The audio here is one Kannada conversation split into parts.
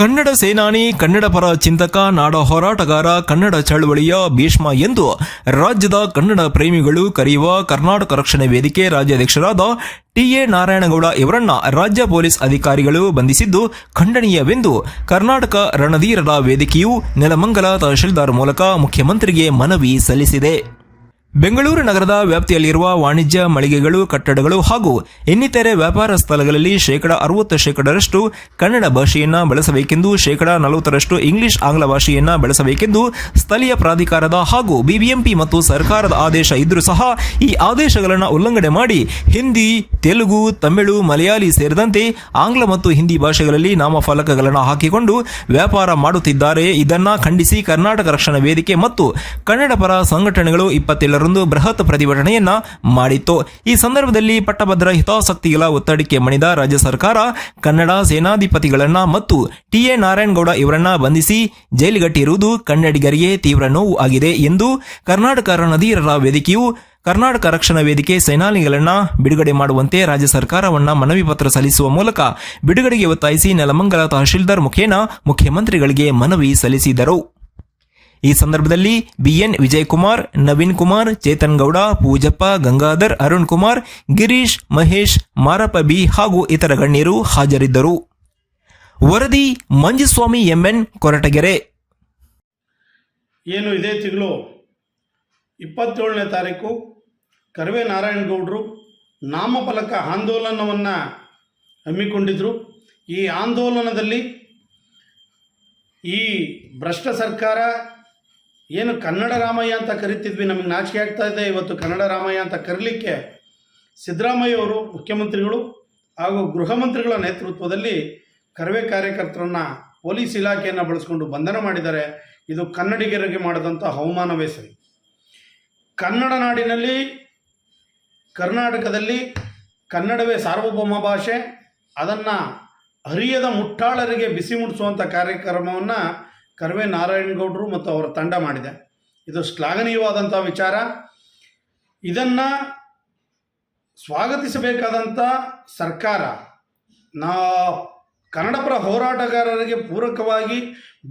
ಕನ್ನಡ ಸೇನಾನಿ, ಕನ್ನಡ ಪರ ಚಿಂತಕ, ನಾಡ ಹೋರಾಟಗಾರ, ಕನ್ನಡ ಚಳವಳಿಯ ಭೀಷ್ಮ ಎಂದು ರಾಜ್ಯದ ಕನ್ನಡ ಪ್ರೇಮಿಗಳು ಕರೆಯುವ ಕರ್ನಾಟಕ ರಕ್ಷಣೆ ವೇದಿಕೆ ರಾಜ್ಯಾಧ್ಯಕ್ಷರಾದ ಟಿ.ಎ. ನಾರಾಯಣಗೌಡ ಇವರನ್ನ ರಾಜ್ಯ ಪೊಲೀಸ್ ಅಧಿಕಾರಿಗಳು ಬಂಧಿಸಿದ್ದು ಖಂಡನೀಯವೆಂದು ಕರ್ನಾಟಕ ರಣಧೀರರ ವೇದಿಕೆಯು ನೆಲಮಂಗಲ ತಹಶೀಲ್ದಾರ್ ಮೂಲಕ ಮುಖ್ಯಮಂತ್ರಿಗೆ ಮನವಿ ಸಲ್ಲಿಸಿದೆ. ಬೆಂಗಳೂರು ನಗರದ ವ್ಯಾಪ್ತಿಯಲ್ಲಿರುವ ವಾಣಿಜ್ಯ ಮಳಿಗೆಗಳು, ಕಟ್ಟಡಗಳು ಹಾಗೂ ಇನ್ನಿತರೆ ವ್ಯಾಪಾರ ಸ್ಥಳಗಳಲ್ಲಿ 60% ಕನ್ನಡ ಭಾಷೆಯನ್ನ ಬಳಸಬೇಕೆಂದು, 40% ಇಂಗ್ಲಿಷ್ ಆಂಗ್ಲ ಭಾಷೆಯನ್ನ ಬಳಸಬೇಕೆಂದು ಸ್ಥಳೀಯ ಪ್ರಾಧಿಕಾರದ ಹಾಗೂ ಬಿಬಿಎಂಪಿ ಮತ್ತು ಸರ್ಕಾರದ ಆದೇಶ ಇದ್ರೂ ಸಹ ಈ ಆದೇಶಗಳನ್ನು ಉಲ್ಲಂಘನೆ ಮಾಡಿ ಹಿಂದಿ, ತೆಲುಗು, ತಮಿಳು, ಮಲಯಾಳಿ ಸೇರಿದಂತೆ ಆಂಗ್ಲ ಮತ್ತು ಹಿಂದಿ ಭಾಷೆಗಳಲ್ಲಿ ನಾಮಫಲಕಗಳನ್ನು ಹಾಕಿಕೊಂಡು ವ್ಯಾಪಾರ ಮಾಡುತ್ತಿದ್ದಾರೆ. ಇದನ್ನ ಖಂಡಿಸಿ ಕರ್ನಾಟಕ ರಕ್ಷಣಾ ವೇದಿಕೆ ಮತ್ತು ಕನ್ನಡ ಪರ ಸಂಘಟನೆಗಳು 27 ಬೃಹತ್ ಪ್ರತಿಭಟನೆಯನ್ನ ಮಾಡಿತ್ತು. ಈ ಸಂದರ್ಭದಲ್ಲಿ ಪಟ್ಟಭದ್ರ ಹಿತಾಸಕ್ತಿಗಳ ಒತ್ತಡಕ್ಕೆ ಮಣಿದ ರಾಜ್ಯ ಸರ್ಕಾರ ಕನ್ನಡ ಸೇನಾಧಿಪತಿಗಳನ್ನ ಮತ್ತು ಟಿ.ಎ. ನಾರಾಯಣಗೌಡ ಇವರನ್ನ ಬಂಧಿಸಿ ಜೈಲಿಗಟ್ಟಿರುವುದು ಕನ್ನಡಿಗರಿಗೆ ತೀವ್ರ ನೋವು ಆಗಿದೆ ಎಂದು ಕರ್ನಾಟಕ ರಣಧೀರರ ವೇದಿಕೆಯು ಕರ್ನಾಟಕ ರಕ್ಷಣಾ ವೇದಿಕೆ ಸೇನಾನಿಗಳನ್ನ ಬಿಡುಗಡೆ ಮಾಡುವಂತೆ ರಾಜ್ಯ ಸರ್ಕಾರವನ್ನ ಮನವಿ ಪತ್ರ ಸಲ್ಲಿಸುವ ಮೂಲಕ ಬಿಡುಗಡೆಗೆ ಒತ್ತಾಯಿಸಿ ನೆಲಮಂಗಲ ತಹಶೀಲ್ದಾರ್ ಮುಖೇನ ಮುಖ್ಯಮಂತ್ರಿಗಳಿಗೆ ಮನವಿ ಸಲ್ಲಿಸಿದರು. ಈ ಸಂದರ್ಭದಲ್ಲಿ ಬಿಎನ್ ವಿಜಯಕುಮಾರ್, ನವೀನ್ ಕುಮಾರ್, ಚೇತನ್ ಗೌಡ, ಪೂಜಪ್ಪ, ಗಂಗಾಧರ್, ಅರುಣ್ ಕುಮಾರ್, ಗಿರೀಶ್, ಮಹೇಶ್, ಮಾರಪ್ಪ ಬಿ ಹಾಗೂ ಇತರ ಗಣ್ಯರು ಹಾಜರಿದ್ದರು. ವರದಿ ಮಂಜುಸ್ವಾಮಿ ಎಂಎನ್, ಕೊರಟಗೆರೆ. ಏನು ಇದೇ ತಿಂಗಳು 27ನೇ ತಾರೀಕು ಕರ್ವೆ ನಾರಾಯಣಗೌಡರು ನಾಮಫಲಕ ಆಂದೋಲನವನ್ನು ಹಮ್ಮಿಕೊಂಡಿದ್ದರು. ಈ ಆಂದೋಲನದಲ್ಲಿ ಈ ಭ್ರಷ್ಟ ಸರ್ಕಾರ ಏನು ಕನ್ನಡ ರಾಮಯ್ಯ ಅಂತ ಕರಿತಿದ್ವಿ, ನಮಗೆ ನಾಚಿಕೆ ಆಗ್ತಾ ಇದೆ ಇವತ್ತು ಕನ್ನಡ ರಾಮಯ್ಯ ಅಂತ ಕರೀಲಿಕ್ಕೆ. ಸಿದ್ದರಾಮಯ್ಯ ಅವರು ಮುಖ್ಯಮಂತ್ರಿಗಳು ಹಾಗೂ ಗೃಹ ಮಂತ್ರಿಗಳ ನೇತೃತ್ವದಲ್ಲಿ ಕರ್ವೆ ಕಾರ್ಯಕರ್ತರನ್ನು ಪೊಲೀಸ್ ಇಲಾಖೆಯನ್ನು ಬಳಸ್ಕೊಂಡು ಬಂಧನ ಮಾಡಿದ್ದಾರೆ. ಇದು ಕನ್ನಡಿಗರಿಗೆ ಮಾಡಿದಂಥ ಅವಮಾನವೇ ಸರಿ. ಕನ್ನಡ ನಾಡಿನಲ್ಲಿ, ಕರ್ನಾಟಕದಲ್ಲಿ ಕನ್ನಡವೇ ಸಾರ್ವಭೌಮ ಭಾಷೆ. ಅದನ್ನು ಅರಿಯದ ಮುಟ್ಟಾಳರಿಗೆ ಬಿಸಿ ಮುಟ್ಟಿಸುವಂಥ ಕಾರ್ಯಕ್ರಮವನ್ನು ಕರ್ವೆ ನಾರಾಯಣಗೌಡರು ಮತ್ತು ಅವರ ತಂಡ ಮಾಡಿದೆ. ಇದು ಶ್ಲಾಘನೀಯವಾದಂಥ ವಿಚಾರ. ಇದನ್ನು ಸ್ವಾಗತಿಸಬೇಕಾದಂಥ ಸರ್ಕಾರ, ಕನ್ನಡಪರ ಹೋರಾಟಗಾರರಿಗೆ ಪೂರಕವಾಗಿ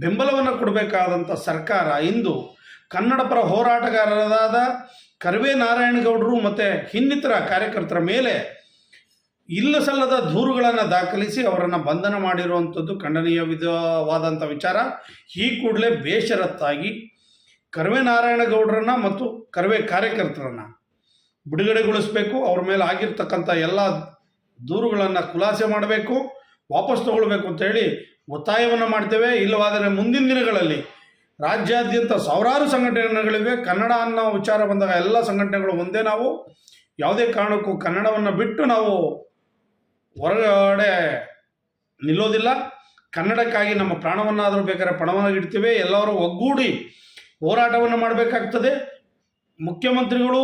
ಬೆಂಬಲವನ್ನು ಕೊಡಬೇಕಾದಂಥ ಸರ್ಕಾರ ಇಂದು ಕನ್ನಡಪರ ಹೋರಾಟಗಾರರಾದ ಕರ್ವೆ ನಾರಾಯಣಗೌಡರು ಮತ್ತು ಇನ್ನಿತರ ಕಾರ್ಯಕರ್ತರ ಮೇಲೆ ಇಲ್ಲ ಸಲ್ಲದ ದೂರುಗಳನ್ನು ದಾಖಲಿಸಿ ಅವರನ್ನು ಬಂಧನ ಮಾಡಿರುವಂಥದ್ದು ಖಂಡನೀಯವಾದಂಥ ವಿಚಾರ. ಈ ಕೂಡಲೇ ಬೇಷರತ್ತಾಗಿ ಕರ್ವೆ ನಾರಾಯಣಗೌಡರನ್ನು ಮತ್ತು ಕರ್ವೆ ಕಾರ್ಯಕರ್ತರನ್ನು ಬಿಡುಗಡೆಗೊಳಿಸಬೇಕು. ಅವ್ರ ಮೇಲೆ ಆಗಿರ್ತಕ್ಕಂಥ ಎಲ್ಲ ದೂರುಗಳನ್ನು ಖುಲಾಸೆ ಮಾಡಬೇಕು, ವಾಪಸ್ ತಗೊಳ್ಬೇಕು ಅಂತೇಳಿ ಒತ್ತಾಯವನ್ನು ಮಾಡ್ತೇವೆ. ಇಲ್ಲವಾದರೆ ಮುಂದಿನ ದಿನಗಳಲ್ಲಿ ರಾಜ್ಯಾದ್ಯಂತ ಸಾವಿರಾರು ಸಂಘಟನೆಗಳಿವೆ. ಕನ್ನಡ ಅನ್ನೋ ವಿಚಾರ ಬಂದಾಗ ಎಲ್ಲ ಸಂಘಟನೆಗಳು ಒಂದೇ. ನಾವು ಯಾವುದೇ ಕಾರಣಕ್ಕೂ ಕನ್ನಡವನ್ನು ಬಿಟ್ಟು ನಾವು ಹೊರಗಡೆ ನಿಲ್ಲೋದಿಲ್ಲ. ಕನ್ನಡಕ್ಕಾಗಿ ನಮ್ಮ ಪ್ರಾಣವನ್ನಾದರೂ ಬೇಕಾದ್ರೆ ಪಣವನ್ನು ಇಡ್ತೀವಿ. ಎಲ್ಲರೂ ಒಗ್ಗೂಡಿ ಹೋರಾಟವನ್ನು ಮಾಡಬೇಕಾಗ್ತದೆ. ಮುಖ್ಯಮಂತ್ರಿಗಳು,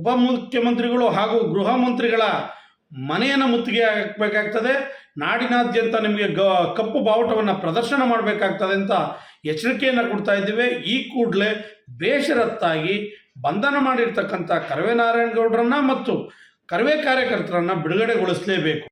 ಉಪಮುಖ್ಯಮಂತ್ರಿಗಳು ಹಾಗೂ ಗೃಹ ಮಂತ್ರಿಗಳ ಮನೆಯನ್ನು ಮುತ್ತಿಗೆ ಹಾಕಬೇಕಾಗ್ತದೆ. ನಾಡಿನಾದ್ಯಂತ ನಿಮಗೆ ಕಪ್ಪು ಬಾವುಟವನ್ನು ಪ್ರದರ್ಶನ ಮಾಡಬೇಕಾಗ್ತದೆ ಅಂತ ಎಚ್ಚರಿಕೆಯನ್ನು ಕೊಡ್ತಾ ಇದ್ದೀವಿ. ಈ ಕೂಡಲೇ ಬೇಷರತ್ತಾಗಿ ಬಂಧನ ಮಾಡಿರ್ತಕ್ಕಂಥ ಕರ್ವೆ ನಾರಾಯಣಗೌಡರನ್ನ ಮತ್ತು ಕರ್ವೆ ಕಾರ್ಯಕರ್ತರನ್ನು ಬಿಡುಗಡೆಗೊಳಿಸಲೇಬೇಕು.